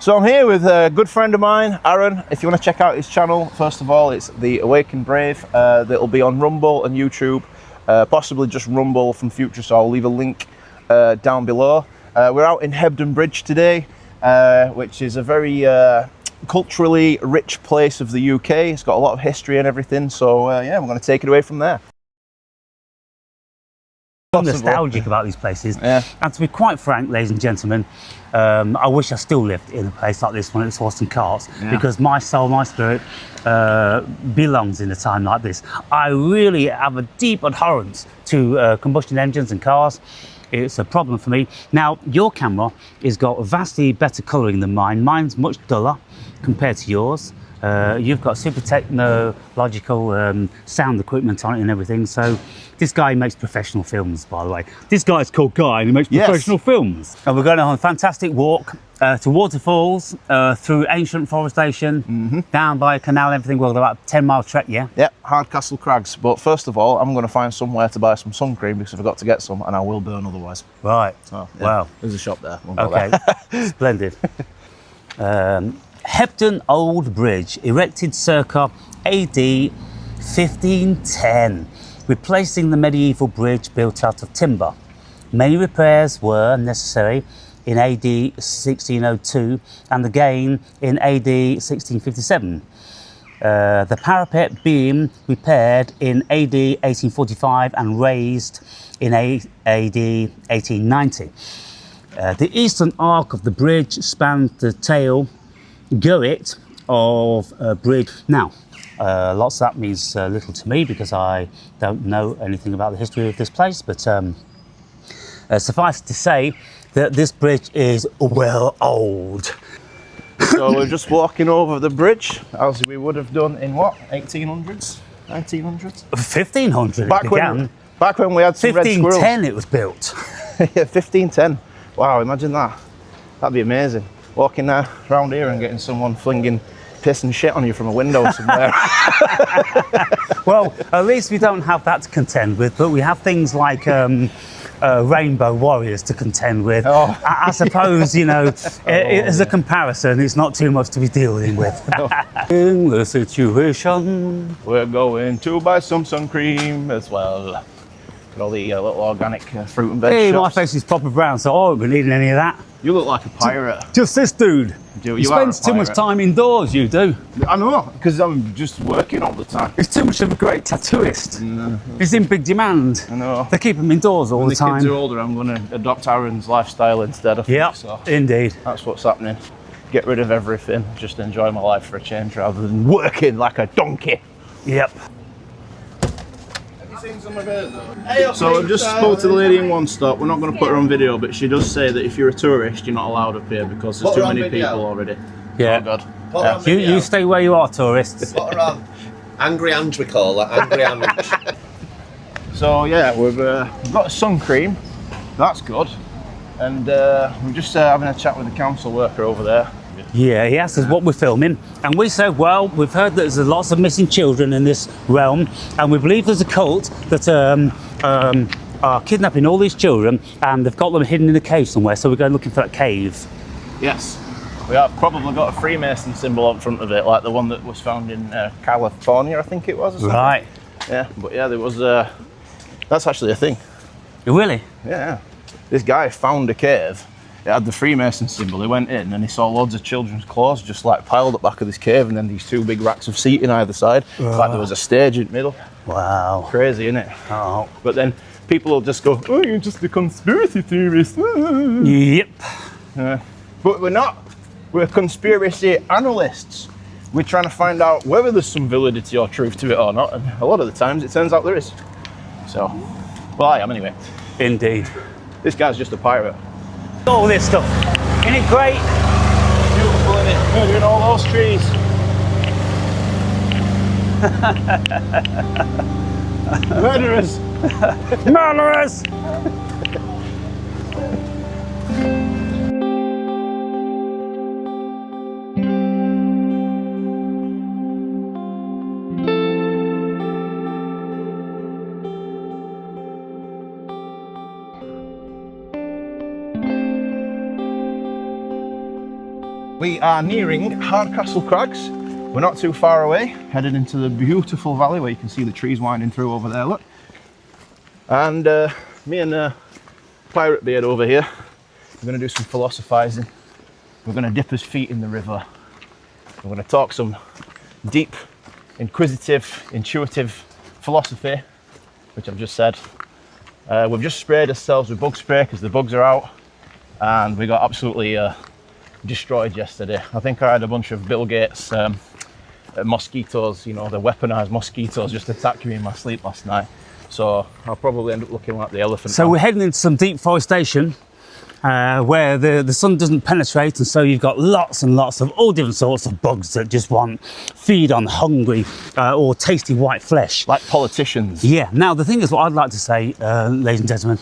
So I'm here with a good friend of mine, Aaron. If you want to check out his channel, first of all, it's The Awakened Brave. That'll be on Rumble and YouTube, possibly just Rumble from future, so I'll leave a link down below. We're out in Hebden Bridge today, which is a very culturally rich place of the UK. It's got a lot of history and everything, so yeah, we're going to take it away from there. I'm nostalgic about these places, yeah. And to be quite frank, ladies and gentlemen, I wish I still lived in a place like this when it's horse and carts, because my soul, my spirit belongs in a time like this. I really have a deep abhorrence to combustion engines and cars. It's a problem for me. Now, your camera has got vastly better colouring than mine. Mine's much duller compared to yours. You've got super technological sound equipment on it and everything. So this guy makes professional films, by the way. This guy's called Guy and he makes professional films. And we're going on a fantastic walk to waterfalls, through ancient forestation, down by a canal and everything. We're about a 10-mile trek, yeah? Yep, Hardcastle Crags. But first of all, I'm going to find somewhere to buy some sun cream because I forgot to get some and I will burn otherwise. Right. So, yeah, wow. There's a shop there. We'll okay, there. Splendid. Hebden Old Bridge, erected circa AD 1510, replacing the medieval bridge built out of timber. Many repairs were necessary in AD 1602 and again in AD 1657. The parapet being repaired in AD 1845 and raised in AD 1890. The eastern arc of the bridge spanned the tail goet of a bridge. Now, lots of that means little to me because I don't know anything about the history of this place, but suffice to say that this bridge is well old. So we're just walking over the bridge as we would have done in what, 1800s, 1900s? 1500 back it began. Back when we had some red squirrels. 1510 it was built. Yeah, 1510. Wow, imagine that. That'd be amazing. Walking around here and getting someone flinging piss and shit on you from a window somewhere. Well, at least we don't have that to contend with, but we have things like rainbow warriors to contend with. Oh. I suppose, you know, as a comparison, it's not too much to be dealing with. In the situation, we're going to buy some sun cream as well. Got all the little organic fruit and veg hey, shops. my face is proper brown, so I won't be needing any of that. You look like a pirate. Just this dude. You He spends too much time indoors, you do. I know, because I'm just working all the time. He's too much of a great tattooist. He's in big demand. I know. They keep him indoors all the time. When the kids are older, I'm going to adopt Aaron's lifestyle instead of yeah, so indeed. That's what's happening. Get rid of everything, just enjoy my life for a change rather than working like a donkey. Yep. So I've just spoke to the lady in One Stop. We're not going to put her on video, but she does say that if you're a tourist, you're not allowed up here because there's too many people already. Yeah. Oh God. Yeah. You stay where you are, tourists. Put her on. Angry Ange, we call her. Angry Ange. So yeah, we've got a sun cream. That's good. And we're just having a chat with the council worker over there. Yeah, he asked us what we're filming, and we said, well, we've heard that there's lots of missing children in this realm, and we believe there's a cult that are kidnapping all these children, and they've got them hidden in a cave somewhere, so we're going looking for that cave. Yes. We have probably got a Freemason symbol on front of it, like the one that was found in California, I think it was, or something. Right. Yeah, but yeah, there was, that's actually a thing. Really? Yeah. This guy found a cave. It had the Freemason symbol. He went in and he saw loads of children's clothes just like piled up back of this cave, and then these two big racks of seating either side. Like there was a stage in the middle. Wow. Crazy, isn't it? Oh. But then people will just go, oh, you're just a conspiracy theorist. Yep. But we're not. We're conspiracy analysts. We're trying to find out whether there's some validity or truth to it or not. And a lot of the times it turns out there is. So, well, I am anyway. Indeed. This guy's just a pirate. All this stuff. Isn't it great? Beautiful, isn't it? We're doing all those trees. Murderers! Murderers! We are nearing Hardcastle Crags. We're not too far away, headed into the beautiful valley where you can see the trees winding through over there, look. And me and Pirate Beard over here, we're going to do some philosophizing. We're going to dip his feet in the river. We're going to talk some deep, inquisitive, intuitive philosophy, which I've just said. We've just sprayed ourselves with bug spray because the bugs are out, and we got absolutely destroyed yesterday. I think I had a bunch of Bill Gates mosquitoes, you know, the weaponized mosquitoes just attacked me in my sleep last night. So I'll probably end up looking like the elephant. So we're heading into some deep forestation where the sun doesn't penetrate, and so you've got lots and lots of all different sorts of bugs that just want feed on hungry or tasty white flesh. Like politicians. Yeah. Now the thing is, what I'd like to say, ladies and gentlemen,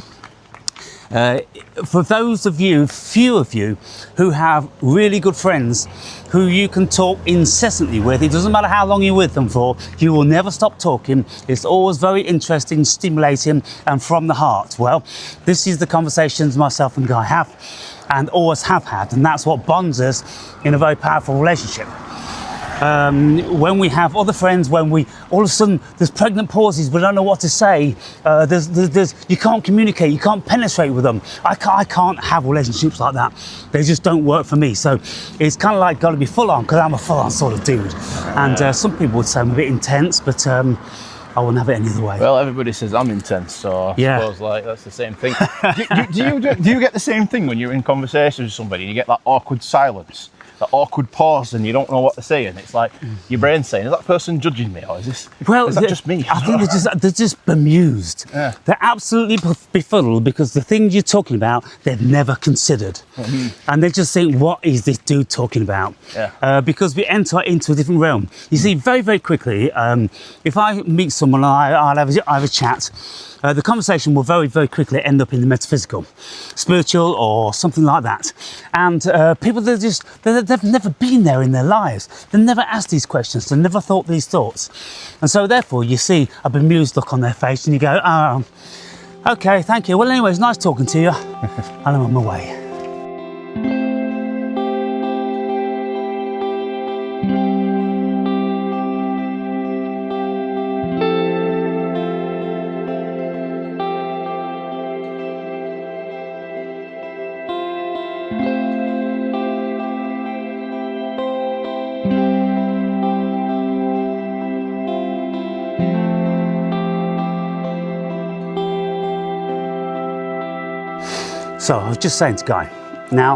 for those of you, few of you, who have really good friends who you can talk incessantly with, it doesn't matter how long you're with them for, you will never stop talking. It's always very interesting, stimulating, and from the heart. Well, this is the conversations myself and Guy have, and always have had, and that's what bonds us in a very powerful relationship. When we have other friends, when we all of a sudden there's pregnant pauses, we don't know what to say. You can't communicate, you can't penetrate with them. I can't have relationships like that. They just don't work for me. So it's kind of like got to be full on, because I'm a full on sort of dude. And some people would say I'm a bit intense, but I wouldn't have it any other way. Well, everybody says I'm intense, so I suppose like that's the same thing. do you get the same thing when you're in conversation with somebody and you get that awkward silence? That awkward pause and you don't know what to say, and it's like your brain's saying, is that person judging me, or is that just me? I think they're just bemused. Yeah. They're absolutely befuddled because the things you're talking about they've never considered, and they just think, what is this dude talking about? Yeah. Because we enter into a different realm. You see, very very quickly, if I meet someone and I have a chat, the conversation will very very quickly end up in the metaphysical, spiritual, or something like that. And people, they've never been there in their lives. They've never asked these questions. They've never thought these thoughts. And so therefore you see a bemused look on their face and you go, oh, okay, thank you. Well, anyway, it's nice talking to you. And I'm on my way. So I was just saying to Guy, now,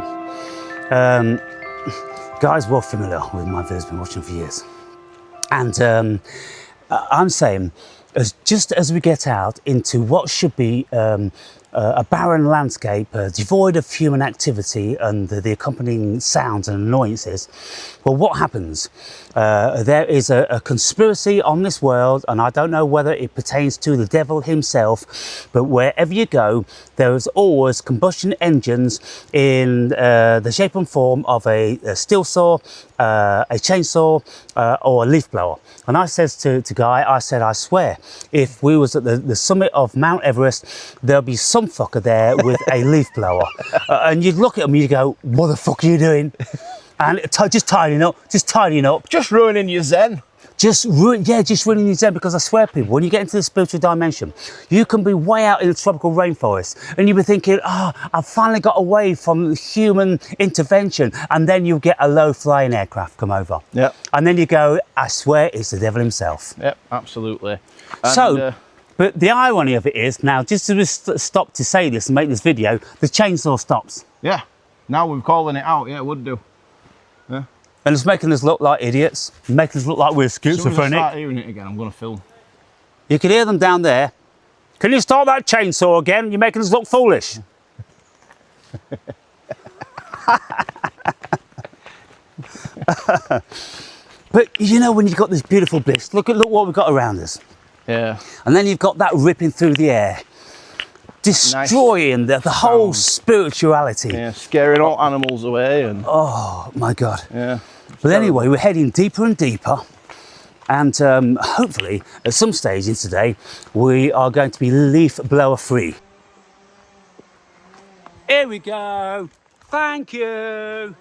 Guy's well familiar with my videos, been watching for years. And I'm saying, just as we get out into what should be a barren landscape, devoid of human activity and the accompanying sounds and annoyances, well, what happens? There is a conspiracy on this world, and I don't know whether it pertains to the devil himself, but wherever you go, there is always combustion engines in the shape and form of a steel saw, a chainsaw, or a leaf blower. And I says to Guy, I said, I swear, if we was at the summit of Mount Everest, there'll be some fucker there with a leaf blower. And you'd look at him and you go, what the fuck are you doing? And just tidying up. Just ruining your zen. Just ruining your zen, because I swear, people, when you get into the spiritual dimension, you can be way out in the tropical rainforest and you'll be thinking, I've finally got away from human intervention, and then you'll get a low-flying aircraft come over. Yeah. And then you go, I swear it's the devil himself. Yep, absolutely. And, but the irony of it is, now, just to stop to say this and make this video, the chainsaw stops. Yeah, now we're calling it out, yeah, it would do. Yeah. And it's making us look like idiots, making us look like we're schizophrenic. As soon as I start hearing it again, I'm going to film. You can hear them down there. Can you start that chainsaw again? You're making us look foolish. But you know, when you've got this beautiful bliss, look what we've got around us. Yeah. And then you've got that ripping through the air, destroying the whole spirituality. Yeah, scaring all animals away. And oh my God. Yeah. But anyway, we're heading deeper and deeper. And hopefully, at some stage in today, we are going to be leaf blower free. Here we go. Thank you.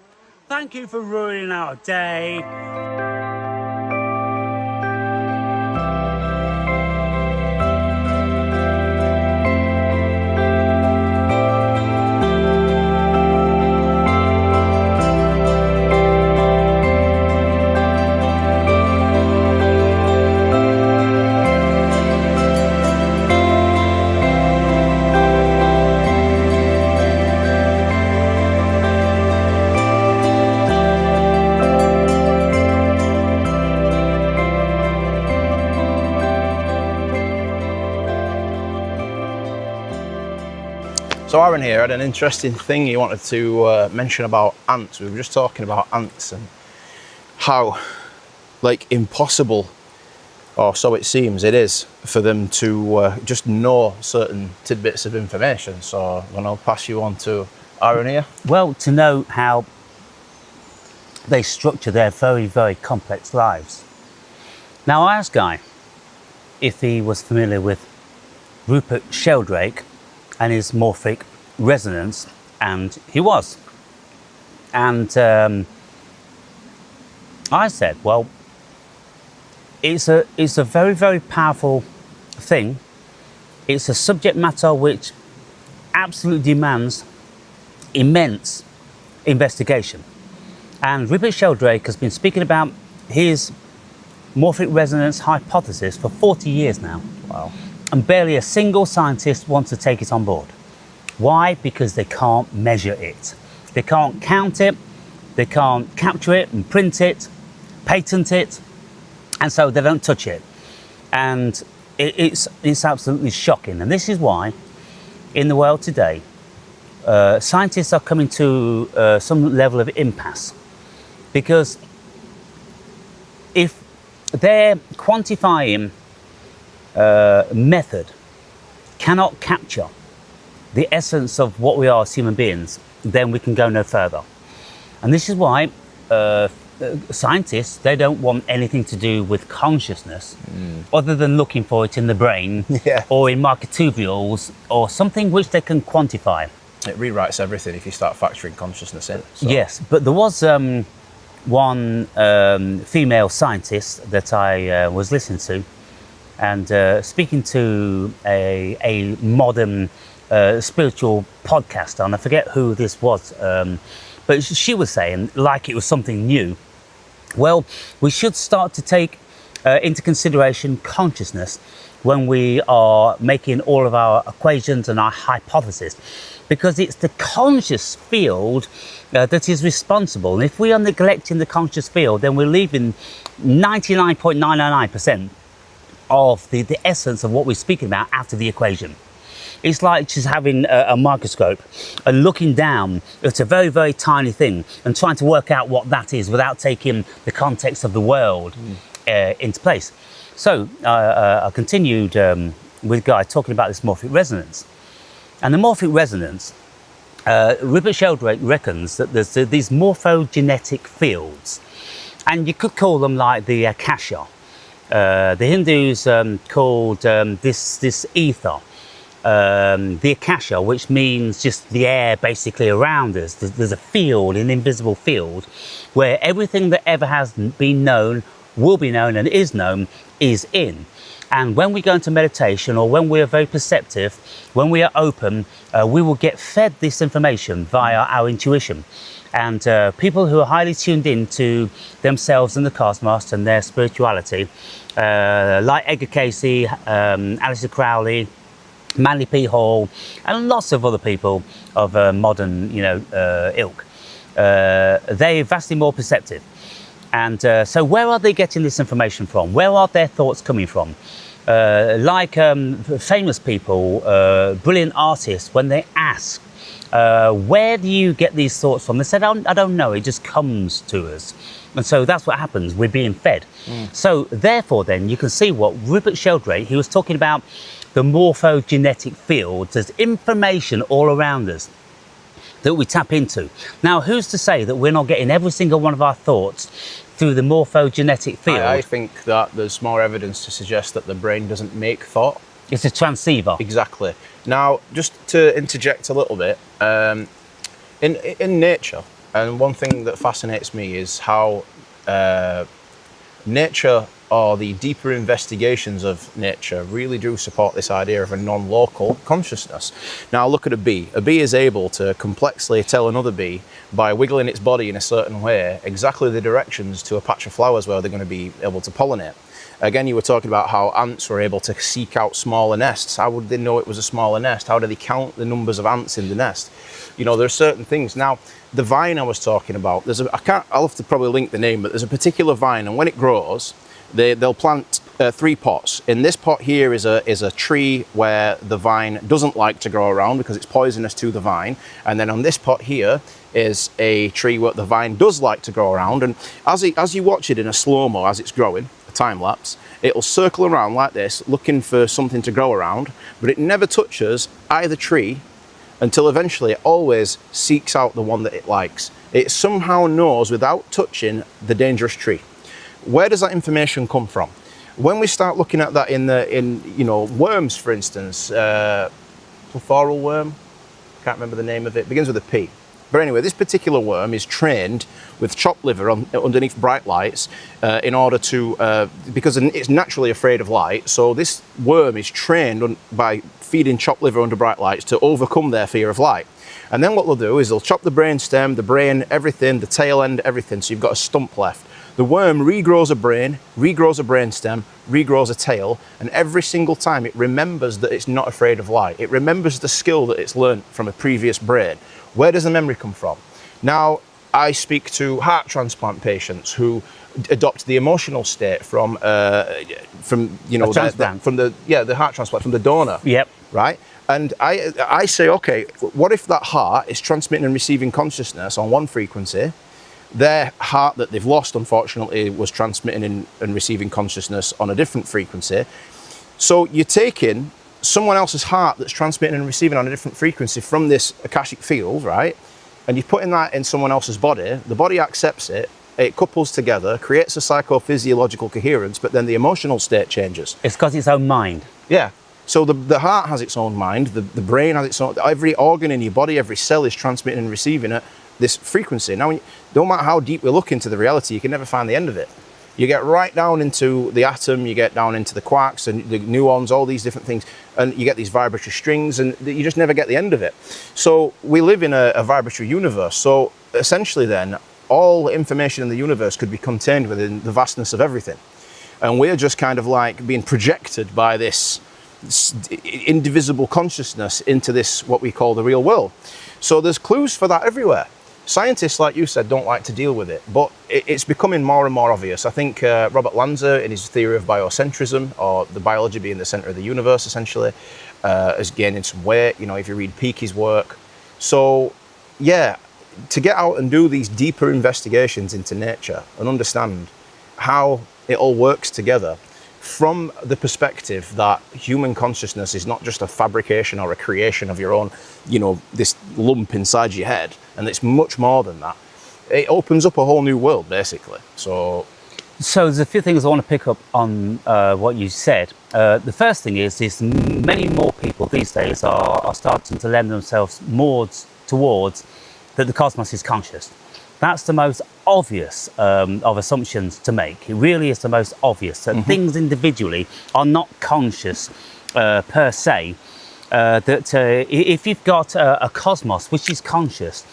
thank you for ruining our day. So Aaron here had an interesting thing he wanted to mention about ants. We were just talking about ants and how, like, impossible, or so it seems it is, for them to just know certain tidbits of information. So then I'll pass you on to Aaron here. Well, to know how they structure their very, very complex lives. Now, I asked Guy if he was familiar with Rupert Sheldrake and his morphic resonance, and he was. And I said, well, it's a very, very powerful thing. It's a subject matter which absolutely demands immense investigation. And Rupert Sheldrake has been speaking about his morphic resonance hypothesis for 40 years now. Wow. And barely a single scientist wants to take it on board. Why? Because they can't measure it. They can't count it, they can't capture it and print it, patent it, and so they don't touch it. And it's absolutely shocking. And this is why, in the world today, scientists are coming to some level of impasse. Because if their quantifying method cannot capture the essence of what we are as human beings, then we can go no further. And this is why scientists, they don't want anything to do with consciousness other than looking for it in the brain or in microtubules or something which they can quantify. It rewrites everything if you start factoring consciousness in. So. Yes, but there was one female scientist that I was listening to, and speaking to a modern spiritual podcaster, and I forget who this was, but she was saying, like it was something new, well, we should start to take into consideration consciousness when we are making all of our equations and our hypotheses, because it's the conscious field that is responsible. And if we are neglecting the conscious field, then we're leaving 99.999% of the essence of what we're speaking about out of the equation. It's like just having a microscope and looking down at a very, very tiny thing and trying to work out what that is without taking the context of the world into place. So I continued with Guy talking about this morphic resonance. And the morphic resonance, Rupert Sheldrake reckons that there's these morphogenetic fields, and you could call them like the Akasha. The Hindus called this ether, the Akasha, which means just the air basically around us. There's a field, an invisible field, where everything that ever has been known, will be known, and is known is in. And when we go into meditation, or when we are very perceptive, when we are open, we will get fed this information via our intuition. And people who are highly tuned in to themselves and the cosmos and their spirituality, like Edgar Casey, Aleister Crowley, Manly P. Hall, and lots of other people of modern, ilk, they're vastly more perceptive. And so where are they getting this information from? Where are their thoughts coming from? Like famous people, brilliant artists, when they ask, where do you get these thoughts from? They said, I don't know, it just comes to us. And so that's what happens, we're being fed. So therefore then, you can see what Rupert Sheldrake, he was talking about the morphogenetic field. There's information all around us that we tap into. Now, who's to say that we're not getting every single one of our thoughts through the morphogenetic field? I think that there's more evidence to suggest that the brain doesn't make thought. It's a transceiver. Exactly. Now, just to interject a little bit, in nature, And one thing that fascinates me is how nature, or the deeper investigations of nature, really do support this idea of a non-local consciousness. Now look at a bee. A bee is able to complexly tell another bee, by wiggling its body in a certain way, exactly the directions to a patch of flowers where they're going to be able to pollinate. Again, you were talking about how ants were able to seek out smaller nests. How would they know it was a smaller nest? How do they count the numbers of ants in the nest? You know, there are certain things. Now, the vine I was talking about, I'll have to probably link the name, but there's a particular vine, and when it grows, they'll plant 3 pots. In this pot here is a tree where the vine doesn't like to grow around because it's poisonous to the vine. And then on this pot here is a tree where the vine does like to grow around. And as you watch it in a slow-mo as it's growing, a time lapse, it'll circle around like this, looking for something to grow around, but it never touches either tree until eventually it always seeks out the one that it likes. It somehow knows without touching the dangerous tree. Where does that information come from? When we start looking at that in you know, worms, for instance, plethaural worm, can't remember the name of it, begins with a P. But anyway, this particular worm is trained with chopped liver underneath bright lights in order to, because it's naturally afraid of light, so this worm is trained by feeding chopped liver under bright lights to overcome their fear of light. And then what they'll do is they'll chop the brain stem, the brain, everything, the tail end, everything, so you've got a stump left. The worm regrows a brain, regrows a brain stem, regrows a tail, and every single time it remembers that it's not afraid of light. It remembers the skill that it's learnt from a previous brain. Where does the memory come from? Now, I speak to heart transplant patients who adopt the emotional state from you know, the heart transplant, from the donor. Yep. Right? And I say, okay, what if that heart is transmitting and receiving consciousness on one frequency? Their heart that they've lost, unfortunately, was transmitting and receiving consciousness on a different frequency. So you're taking someone else's heart that's transmitting and receiving on a different frequency from this Akashic field, right? And you're putting that in someone else's body. The body accepts it, it couples together, creates a psychophysiological coherence, but then the emotional state changes. It's got its own mind. Yeah. So the heart has its own mind, the brain has its own, every organ in your body, every cell is transmitting and receiving it, this frequency. Now, no matter how deep we look into the reality, you can never find the end of it. You get right down into the atom, you get down into the quarks and the muons, all these different things, and you get these vibratory strings, and you just never get the end of it. So we live in a vibratory universe. So essentially then, all information in the universe could be contained within the vastness of everything. And we're just kind of like being projected by this indivisible consciousness into this, what we call the real world. So there's clues for that everywhere. Scientists, like you said, don't like to deal with it, but it's becoming more and more obvious. I think Robert Lanza, in his theory of biocentrism, or the biology being the center of the universe, essentially, is gaining some weight, you know, if you read Peaky's work. So, yeah, to get out and do these deeper investigations into nature and understand how it all works together from the perspective that human consciousness is not just a fabrication or a creation of your own, you know, this lump inside your head, and it's much more than that. It opens up a whole new world, basically. So there's a few things I want to pick up on what you said. The first thing is many more people these days are starting to lend themselves more towards that the cosmos is conscious. That's the most obvious of assumptions to make. It really is the most obvious. That things individually are not conscious per se. If you've got a cosmos which is conscious,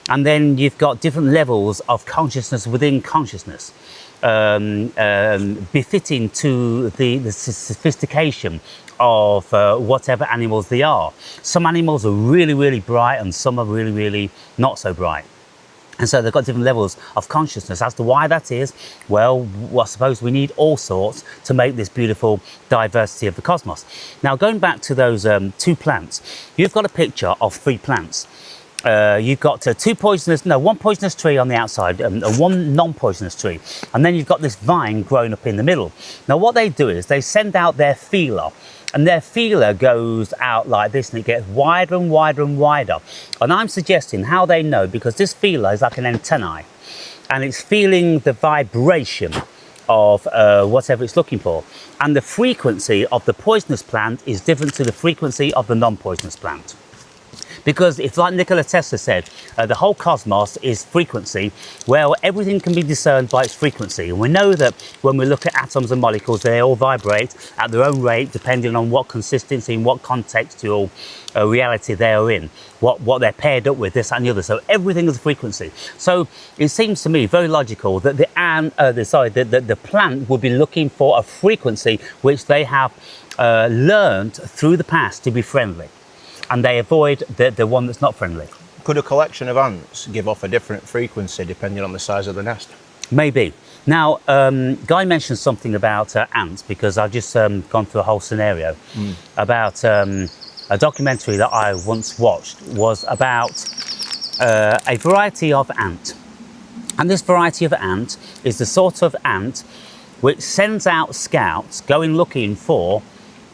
and then you've got different levels of consciousness within consciousness, befitting to the sophistication of whatever animals they are. Some animals are really, really bright, and some are really, really not so bright. And so they've got different levels of consciousness. As to why that is, well, I suppose we need all sorts to make this beautiful diversity of the cosmos. Now, going back to those 2 plants, you've got a picture of 3 plants. You've got one poisonous tree on the outside and one non-poisonous tree. And then you've got this vine growing up in the middle. Now, what they do is they send out their feeler, and their feeler goes out like this, and it gets wider and wider and wider. And I'm suggesting how they know, because this feeler is like an antennae, and it's feeling the vibration of whatever it's looking for. And the frequency of the poisonous plant is different to the frequency of the non-poisonous plant. Because it's like Nikola Tesla said, the whole cosmos is frequency. Well, everything can be discerned by its frequency. And we know that when we look at atoms and molecules, they all vibrate at their own rate, depending on what consistency, in what contextual reality they are in, what they're paired up with, this and the other. So everything is a frequency. So it seems to me very logical that the plant would be looking for a frequency which they have learned through the past to be friendly, and they avoid the one that's not friendly. Could a collection of ants give off a different frequency depending on the size of the nest? Maybe. Now, Guy mentioned something about ants, because I've just gone through a whole scenario about a documentary that I once watched was about a variety of ant. And this variety of ant is the sort of ant which sends out scouts going looking for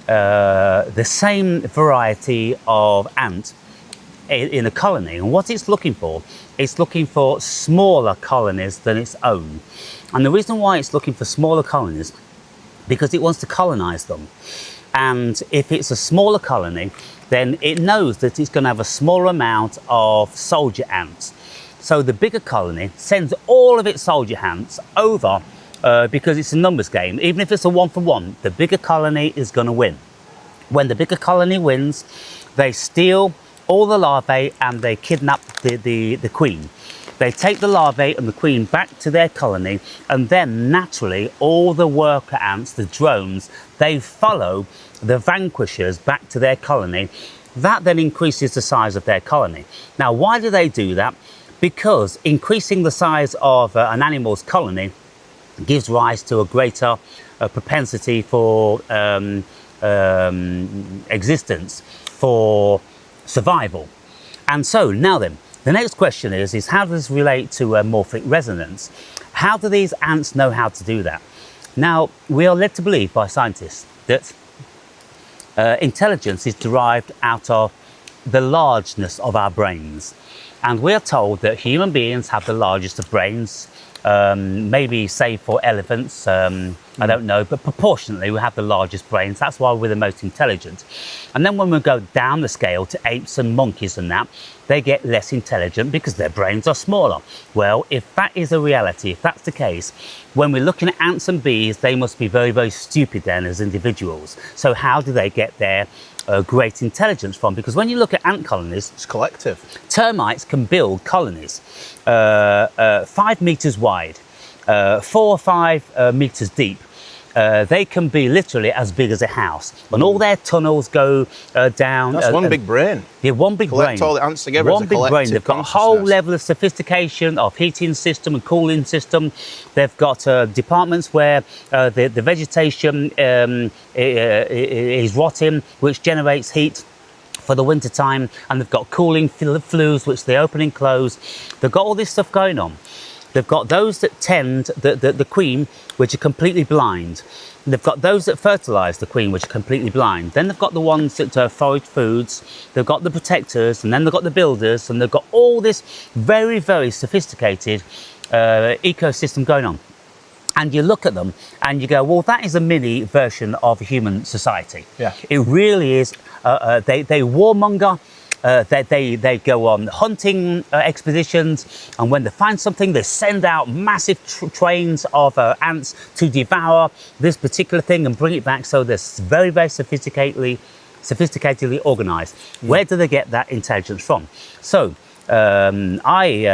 the same variety of ant in a colony. And what it's looking for smaller colonies than its own. And the reason why it's looking for smaller colonies, because it wants to colonize them. And if it's a smaller colony, then it knows that it's going to have a smaller amount of soldier ants. So the bigger colony sends all of its soldier ants over because it's a numbers game. Even if it's a 1-for-1, the bigger colony is going to win. When the bigger colony wins, they steal all the larvae and they kidnap the queen. They take the larvae and the queen back to their colony, and then naturally all the worker ants, the drones, they follow the vanquishers back to their colony. That then increases the size of their colony. Now, why do they do that? Because increasing the size of an animal's colony gives rise to a greater propensity for existence, for survival. And so now then, the next question is how does this relate to morphic resonance? How do these ants know how to do that? Now, we are led to believe by scientists that intelligence is derived out of the largeness of our brains. And we are told that human beings have the largest of brains, maybe save for elephants, I don't know, but proportionately we have the largest brains. That's why we're the most intelligent. And then when we go down the scale to apes and monkeys and that, they get less intelligent because their brains are smaller. Well, if that is a reality, if that's the case, when we're looking at ants and bees, they must be very, very stupid then as individuals. So how do they get their great intelligence from? Because when you look at ant colonies, it's collective. Termites can build colonies 5 meters wide, 4 or 5 meters deep. They can be literally as big as a house, and all their tunnels go down. That's one big brain. Yeah, one big brain. Collect all the ants together. One big brain. They've got a whole level of sophistication of heating system and cooling system. They've got departments where the vegetation is rotting, which generates heat for the winter time, and they've got cooling flues which they open and close. They've got all this stuff going on. They've got those that tend the queen, which are completely blind. They've got those that fertilise the queen, which are completely blind. Then they've got the ones that forage foods. They've got the protectors, and then they've got the builders, and they've got all this very, very sophisticated ecosystem going on. And you look at them and you go, well, that is a mini version of human society. Yeah. It really is. They warmonger. They go on hunting expeditions, and when they find something, they send out massive trains of ants to devour this particular thing and bring it back. So they're very, very sophisticatedly organized. Where do they get that intelligence from? So I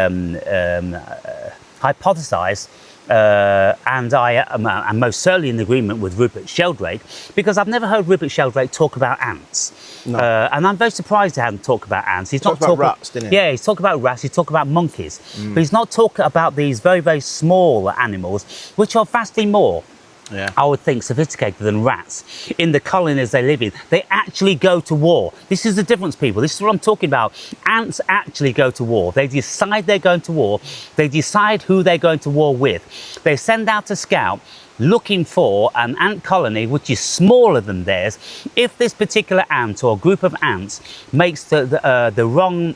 hypothesize, and I am most certainly in agreement with Rupert Sheldrake, because I've never heard Rupert Sheldrake talk about ants. No. And I'm very surprised he hadn't talked about ants. He's not talked about rats, didn't he? Yeah, he's talked about rats, he's talked about monkeys. But he's not talking about these very, very small animals, which are vastly more, I would think, sophisticated than rats. In the colonies they live in, they actually go to war. This is the difference, people. This is what I'm talking about. Ants actually go to war. They decide they're going to war. They decide who they're going to war with. They send out a scout looking for an ant colony which is smaller than theirs. If this particular ant or group of ants makes the wrong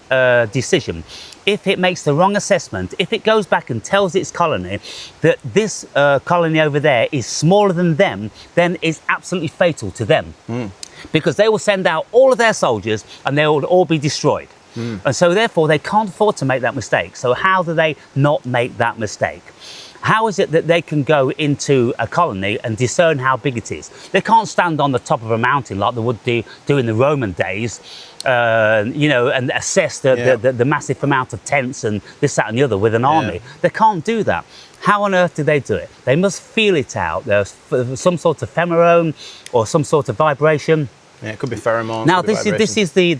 decision, if it makes the wrong assessment, if it goes back and tells its colony that this colony over there is smaller than them, then it's absolutely fatal to them. Because they will send out all of their soldiers and they will all be destroyed. And so therefore they can't afford to make that mistake. So how do they not make that mistake? How is it that they can go into a colony and discern how big it is? They can't stand on the top of a mountain like they would do in the Roman days, you know, and assess the massive amount of tents and this, that and the other with an army. They can't do that. How on earth do they do it? They must feel it out. There's some sort of pheromone or some sort of vibration. Yeah, it could be pheromones. Now, this is the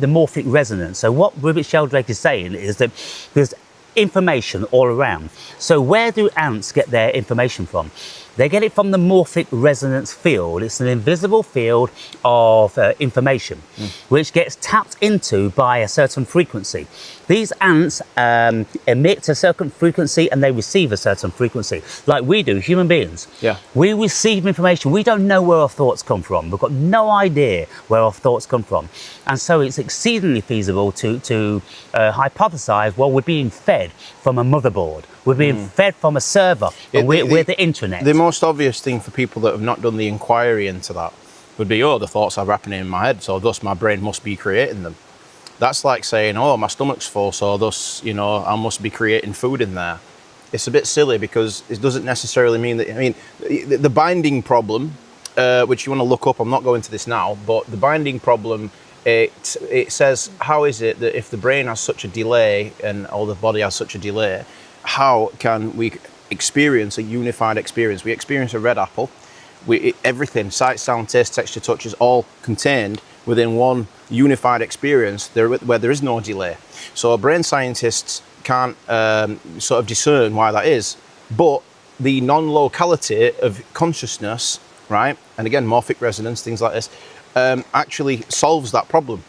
morphic resonance. So what Ribbit Sheldrake is saying is that there's information all around. So where do ants get their information from? They get it from the morphic resonance field. It's an invisible field of information, which gets tapped into by a certain frequency. These ants emit a certain frequency and they receive a certain frequency, like we do, human beings. Yeah. We receive information. We don't know where our thoughts come from. We've got no idea where our thoughts come from. And so it's exceedingly feasible to hypothesize, well, we're being fed from a motherboard. We're being fed from a server, and we're the internet. The most obvious thing for people that have not done the inquiry into that would be, oh, the thoughts are happening in my head, so thus my brain must be creating them. That's like saying, oh, my stomach's full, so thus, you know, I must be creating food in there. It's a bit silly because it doesn't necessarily mean that, I mean, the binding problem, which you want to look up, I'm not going to this now, but the binding problem, it says, how is it that if the brain has such a delay and all the body has such a delay, how can we experience a unified experience? We experience a red apple, everything, sight, sound, taste, texture, touch is all contained within one unified experience where there is no delay. So brain scientists can't sort of discern why that is, but the non-locality of consciousness, right, and again, morphic resonance, things like this, actually solves that problem.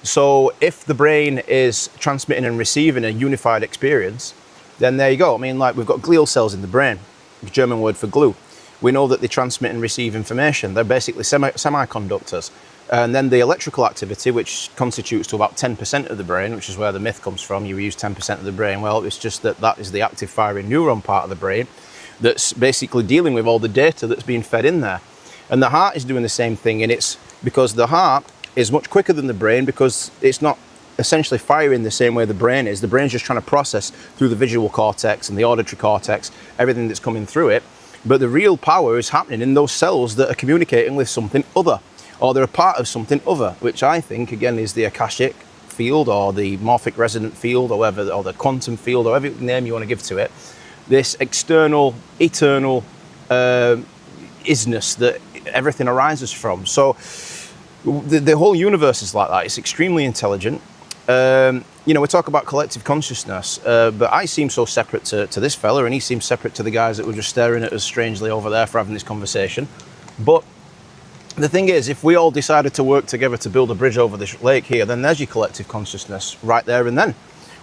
So if the brain is transmitting and receiving a unified experience, then there you go. I mean, like, we've got glial cells in the brain, the German word for glue. We know that they transmit and receive information. They're basically semiconductors. And then the electrical activity, which constitutes to about 10% of the brain, which is where the myth comes from, you use 10% of the brain. Well, it's just that is the active firing neuron part of the brain that's basically dealing with all the data that's being fed in there. And the heart is doing the same thing, and it's because the heart is much quicker than the brain because it's not essentially firing the same way the brain is. The brain's just trying to process through the visual cortex and the auditory cortex, everything that's coming through it. But the real power is happening in those cells that are communicating with something other, or they're a part of something other, which I think, again, is the Akashic field or the morphic resonant field or whatever, or the quantum field, or whatever name you want to give to it. This external, eternal isness that everything arises from. So the whole universe is like that. It's extremely intelligent. You know, we talk about collective consciousness, but I seem so separate to this fella, and he seems separate to the guys that were just staring at us strangely over there for having this conversation. But the thing is, if we all decided to work together to build a bridge over this lake here, then there's your collective consciousness right there and then.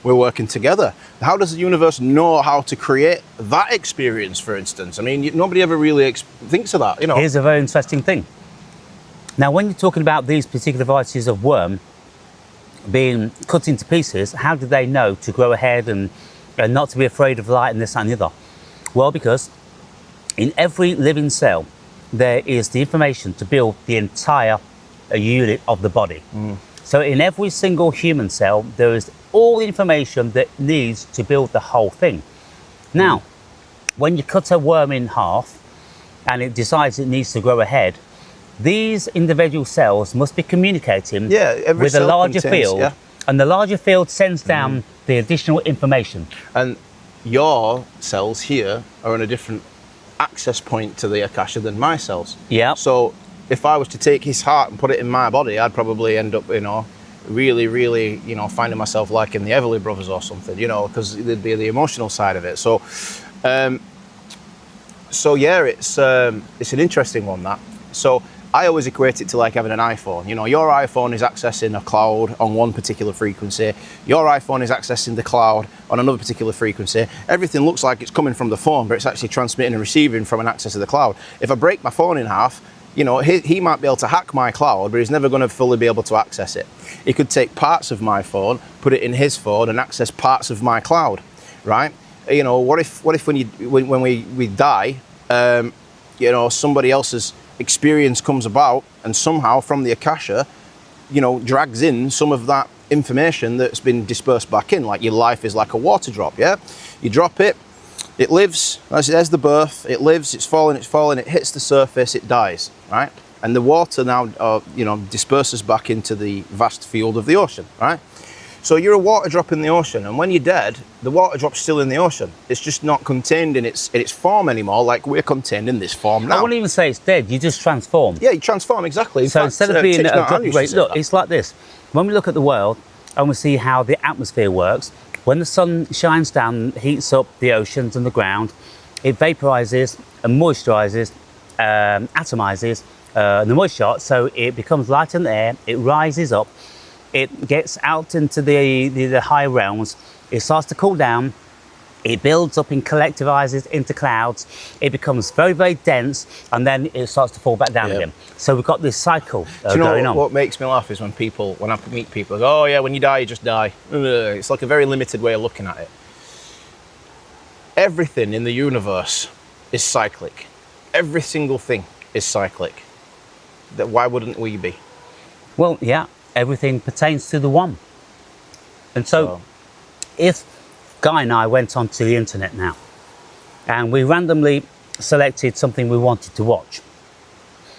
We're working together. How does the universe know how to create that experience, for instance? I mean, nobody ever really thinks of that, you know. Here's a very interesting thing. Now, when you're talking about these particular varieties of worm being cut into pieces, how do they know to grow ahead and not to be afraid of light and this and the other? Well, because in every living cell, there is the information to build the entire unit of the body. So in every single human cell, there is all the information that needs to build the whole thing. Now, when you cut a worm in half and it decides it needs to grow ahead, these individual cells must be communicating with a larger field, and the larger field sends down the additional information. And your cells here are on a different access point to the Akasha than my cells. Yeah. So if I was to take his heart and put it in my body, I'd probably end up, you know, really, you know, finding myself like in the Everly Brothers or something, you know, because there'd be the emotional side of it. So, yeah, it's an interesting one, that. So I always equate it to like having an iPhone. You know, your iPhone is accessing a cloud on one particular frequency. Your iPhone is accessing the cloud on another particular frequency. Everything looks like it's coming from the phone, but it's actually transmitting and receiving from an access to the cloud. If I break my phone in half, you know, he might be able to hack my cloud, but he's never going to fully be able to access it. He could take parts of my phone, put it in his phone, and access parts of my cloud, right? You know, what if when we die, you know, somebody else's experience comes about, and somehow from the Akasha, you know, drags in some of that information that's been dispersed back in. Like your life is like a water drop, yeah? You drop it, it lives, there's the birth, it lives, it's falling, it hits the surface, it dies, right? And the water now, you know, disperses back into the vast field of the ocean, right? So you're a water drop in the ocean, and when you're dead, the water drop's still in the ocean. It's just not contained in its form anymore, like we're contained in this form now. I wouldn't even say it's dead, you just transform. Yeah, you transform, exactly. So instead of being a drop away, look, it's like this. When we look at the world and we see how the atmosphere works, when the sun shines down, heats up the oceans and the ground, it vaporizes and moisturizes, atomizes the moisture, so it becomes light in the air, it rises up, it gets out into the higher realms, it starts to cool down, it builds up and collectivizes into clouds, it becomes very, very dense, and then it starts to fall back down again. So we've got this cycle going on. What makes me laugh is when I meet people, go, oh yeah, when you die, you just die. It's like a very limited way of looking at it. Everything in the universe is cyclic. Every single thing is cyclic. Why wouldn't we be? Well, yeah, everything pertains to the one. And so if Guy and I went onto the internet now and we randomly selected something we wanted to watch,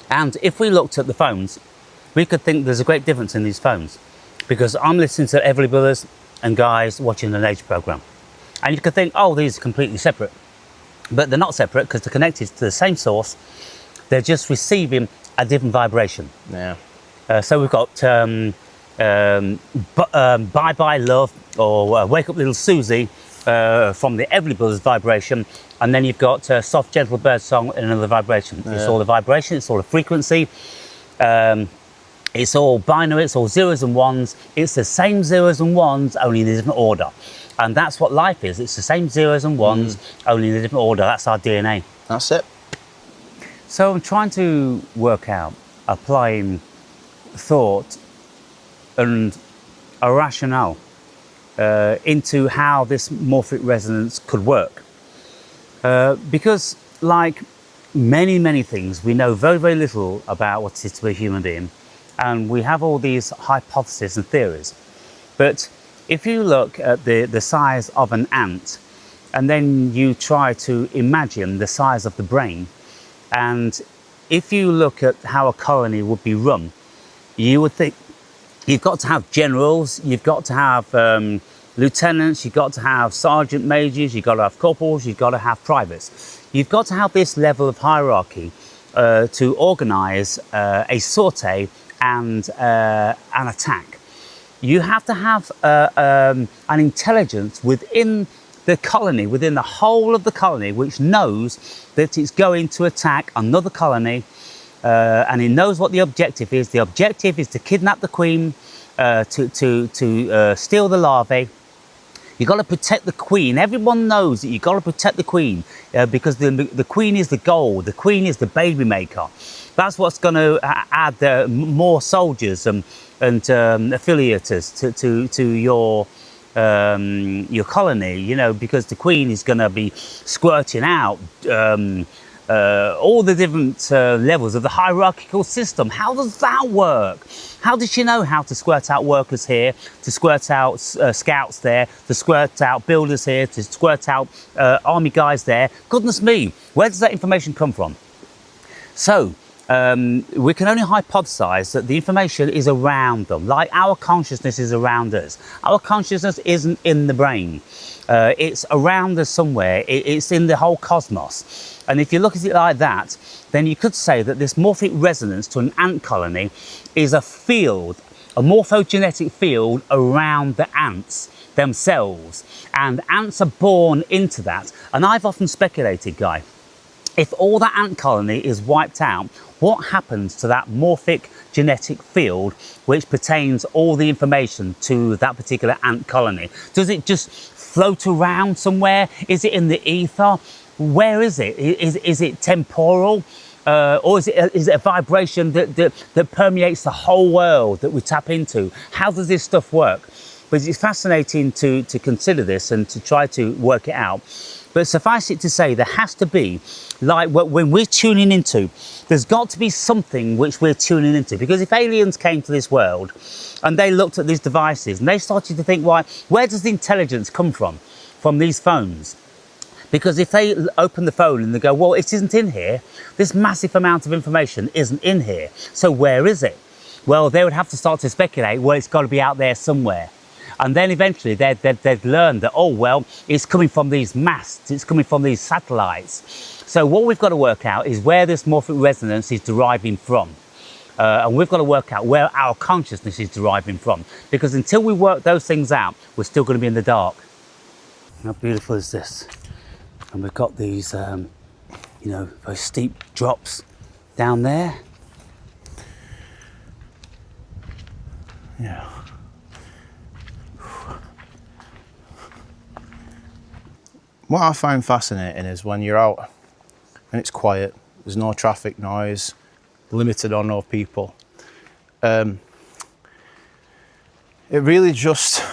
and if we looked at the phones, we could think there's a great difference in these phones, because I'm listening to Everly Brothers and Guy's watching the nature program, and you could think, oh, these are completely separate, but they're not separate because they're connected to the same source. They're just receiving a different vibration. Yeah. So we've got Bye Bye Love, or Wake Up Little Susie from the Everly Brothers vibration, and then you've got Soft Gentle Bird Song in another vibration. Yeah. It's all a vibration, it's all a frequency, it's all binary, it's all zeros and ones. It's the same zeros and ones, only in a different order. And that's what life is. It's the same zeros and ones, only in a different order. That's our DNA. That's it. So I'm trying to work out, applying thought and a rationale into how this morphic resonance could work. Because like many things, we know very, very little about what it is to be a human being. And we have all these hypotheses and theories. But if you look at the size of an ant, and then you try to imagine the size of the brain, and if you look at how a colony would be run, you would think you've got to have generals, you've got to have lieutenants, you've got to have sergeant majors, you've got to have corporals, you've got to have privates. You've got to have this level of hierarchy to organise a sortie and an attack. You have to have an intelligence within the colony, within the whole of the colony, which knows that it's going to attack another colony, and it knows what the objective is. The objective is to kidnap the queen, to steal the larvae. You've got to protect the queen. Everyone knows that you've got to protect the queen because the queen is the goal. The queen is the baby maker. That's what's going to add more soldiers and affiliates to your colony, you know, because the queen is going to be squirting out all the different levels of the hierarchical system. How does that work? How does she know how to squirt out workers here, to squirt out scouts there, to squirt out builders here, to squirt out army guys there? Goodness me, where does that information come from? So we can only hypothesize that the information is around them, like our consciousness is around us. Our consciousness isn't in the brain. It's around us somewhere. It's in the whole cosmos. And if you look at it like that, then you could say that this morphic resonance to an ant colony is a field, a morphogenetic field around the ants themselves. And ants are born into that. And I've often speculated, Guy, if all that ant colony is wiped out, what happens to that morphic genetic field which pertains all the information to that particular ant colony? Does it just float around somewhere? Is it in the ether? Where is it? Is it temporal? Or is it a vibration that permeates the whole world that we tap into? How does this stuff work? But it's fascinating to consider this and to try to work it out. But suffice it to say, there has to be, like when we're tuning into, there's got to be something which we're tuning into. Because if aliens came to this world and they looked at these devices and they started to think, why, where does the intelligence come from? From these phones. Because if they open the phone and they go, well, it isn't in here, this massive amount of information isn't in here, so where is it? Well, they would have to start to speculate, well, it's got to be out there somewhere. And then eventually they'd learn that, oh, well, it's coming from these masts, it's coming from these satellites. So what we've got to work out is where this morphic resonance is deriving from. And we've got to work out where our consciousness is deriving from. Because until we work those things out, we're still going to be in the dark. How beautiful is this? And we've got these, you know, very steep drops down there. Yeah. What I find fascinating is when you're out and it's quiet, there's no traffic noise, limited or no people. It really just,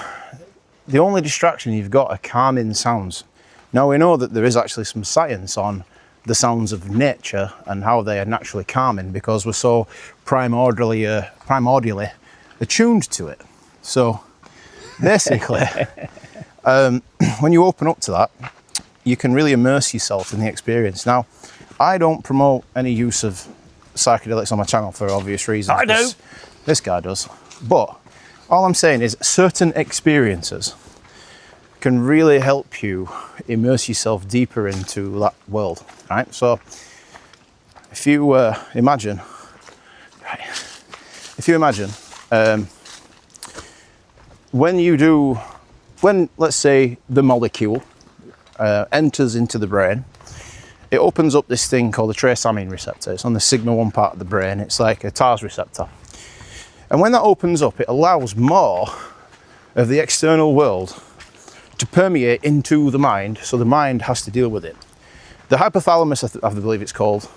the only distraction you've got are calming sounds. Now we know that there is actually some science on the sounds of nature and how they are naturally calming because we're so primordially attuned to it. So basically, when you open up to that, you can really immerse yourself in the experience. Now, I don't promote any use of psychedelics on my channel for obvious reasons. I do. This guy does. But all I'm saying is certain experiences can really help you immerse yourself deeper into that world, right? So if you imagine, when let's say the molecule enters into the brain, it opens up this thing called the trace amine receptor. It's on the sigma 1 part of the brain. It's like a TARS receptor. And when that opens up, it allows more of the external world to permeate into the mind, so the mind has to deal with it. The hypothalamus, I believe it's called,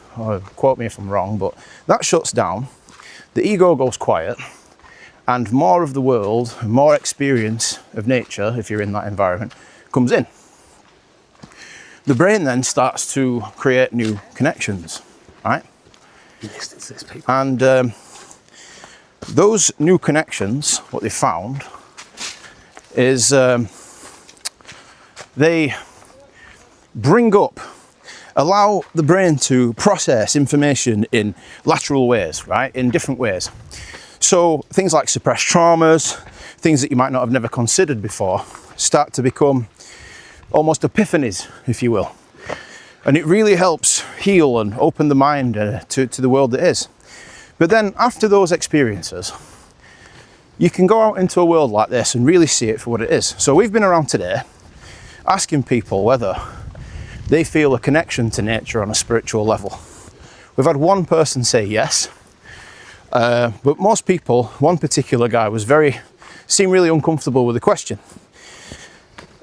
quote me if I'm wrong, but that shuts down, the ego goes quiet, and more of the world, more experience of nature, if you're in that environment, comes in. The brain then starts to create new connections, right? And those new connections, what they found is they bring up, allow the brain to process information in lateral ways, right? In different ways. So things like suppressed traumas, things that you might not have never considered before, start to become almost epiphanies, if you will. And it really helps heal and open the mind to the world that is. But then after those experiences, you can go out into a world like this and really see it for what it is. So we've been around today asking people whether they feel a connection to nature on a spiritual level. We've had one person say yes, but most people, one particular guy seemed really uncomfortable with the question.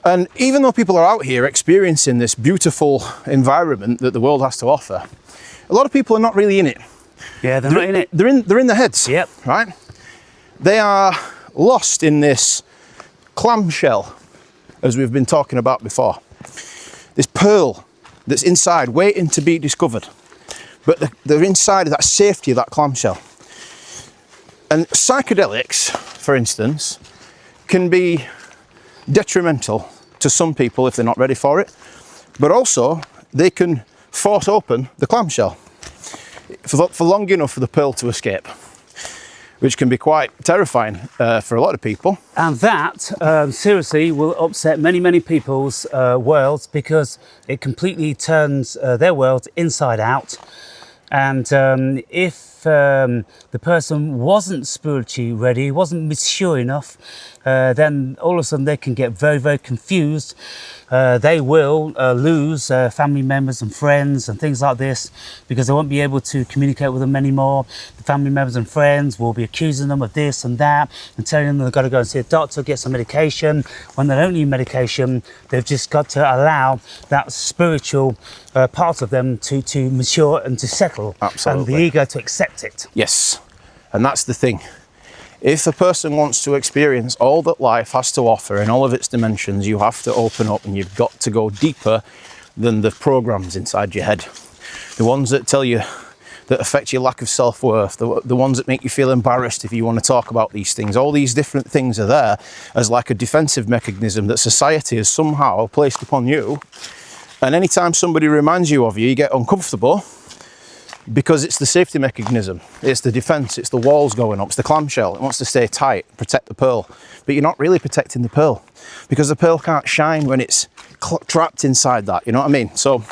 And even though people are out here experiencing this beautiful environment that the world has to offer, a lot of people are not really in it. Yeah, they're not in it. They're in their heads. Yep. Right? They are lost in this clamshell, as we've been talking about before. This pearl that's inside, waiting to be discovered. But they're inside of that safety of that clamshell. And psychedelics, for instance, can be detrimental to some people if they're not ready for it. But also, they can force open the clamshell for long enough for the pearl to escape, which can be quite terrifying for a lot of people. And that, seriously, will upset many, many people's worlds because it completely turns their world inside out. And if the person wasn't spiritually ready, wasn't mature enough, then all of a sudden they can get very, very confused. They will lose family members and friends and things like this because they won't be able to communicate with them anymore. The family members and friends will be accusing them of this and that and telling them they've got to go and see a doctor, get some medication. When they don't need medication, they've just got to allow that spiritual part of them to mature and to settle. Absolutely. And the ego to accept it. Yes, and that's the thing. If a person wants to experience all that life has to offer in all of its dimensions, you have to open up, and you've got to go deeper than the programs inside your head. The ones that tell you, that affect your lack of self-worth, the ones that make you feel embarrassed if you want to talk about these things. All these different things are there as like a defensive mechanism that society has somehow placed upon you. And anytime somebody reminds you of you get uncomfortable, because it's the safety mechanism, it's the defense, it's the walls going up, it's the clamshell. It wants to stay tight, protect the pearl. But you're not really protecting the pearl, because the pearl can't shine when it's trapped inside that, you know what I mean? So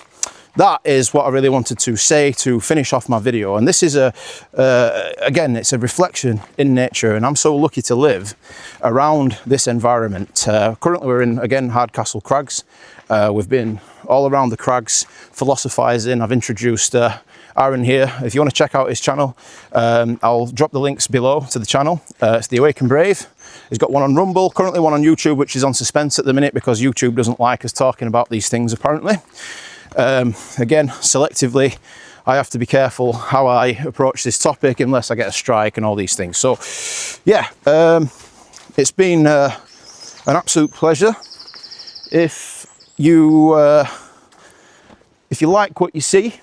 that is what I really wanted to say to finish off my video. And this is again, it's a reflection in nature, and I'm so lucky to live around this environment. Currently we're in, again, Hardcastle Crags. We've been all around the crags philosophizing. I've introduced Aaron here. If you want to check out his channel, I'll drop the links below to the channel. It's The Awake and Brave. He's got one on Rumble, currently one on YouTube, which is on suspense at the minute because YouTube doesn't like us talking about these things apparently. Again, selectively, I have to be careful how I approach this topic unless I get a strike and all these things. So yeah, it's been an absolute pleasure. If you like what you see,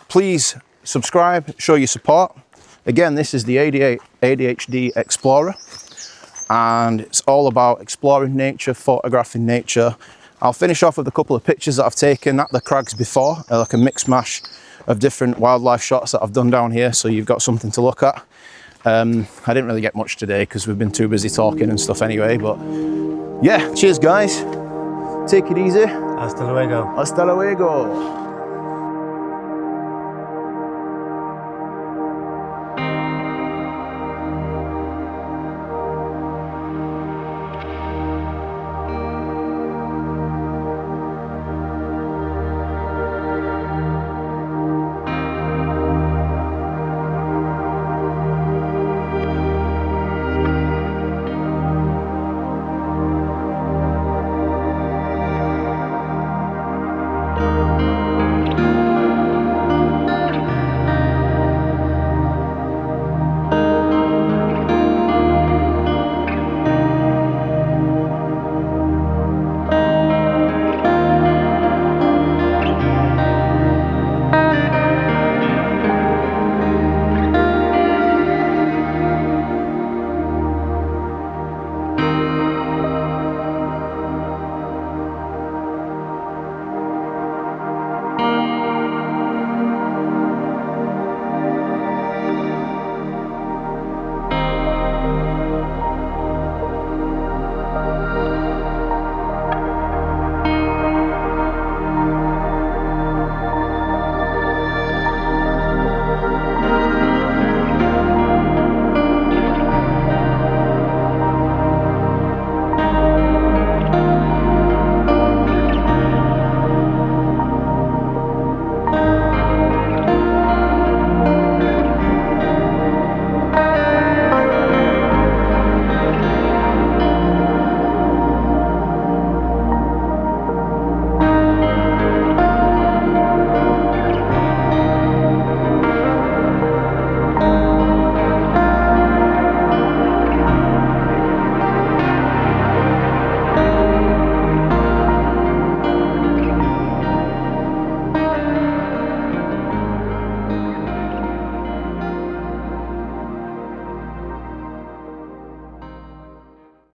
please subscribe, show your support. Again, this is the ADHD Explorer, and it's all about exploring nature, photographing nature. I'll finish off with a couple of pictures that I've taken at the crags before, like a mix mash of different wildlife shots that I've done down here, so you've got something to look at. I didn't really get much today because we've been too busy talking and stuff anyway, but yeah, cheers guys. Take it easy. Hasta luego. Hasta luego.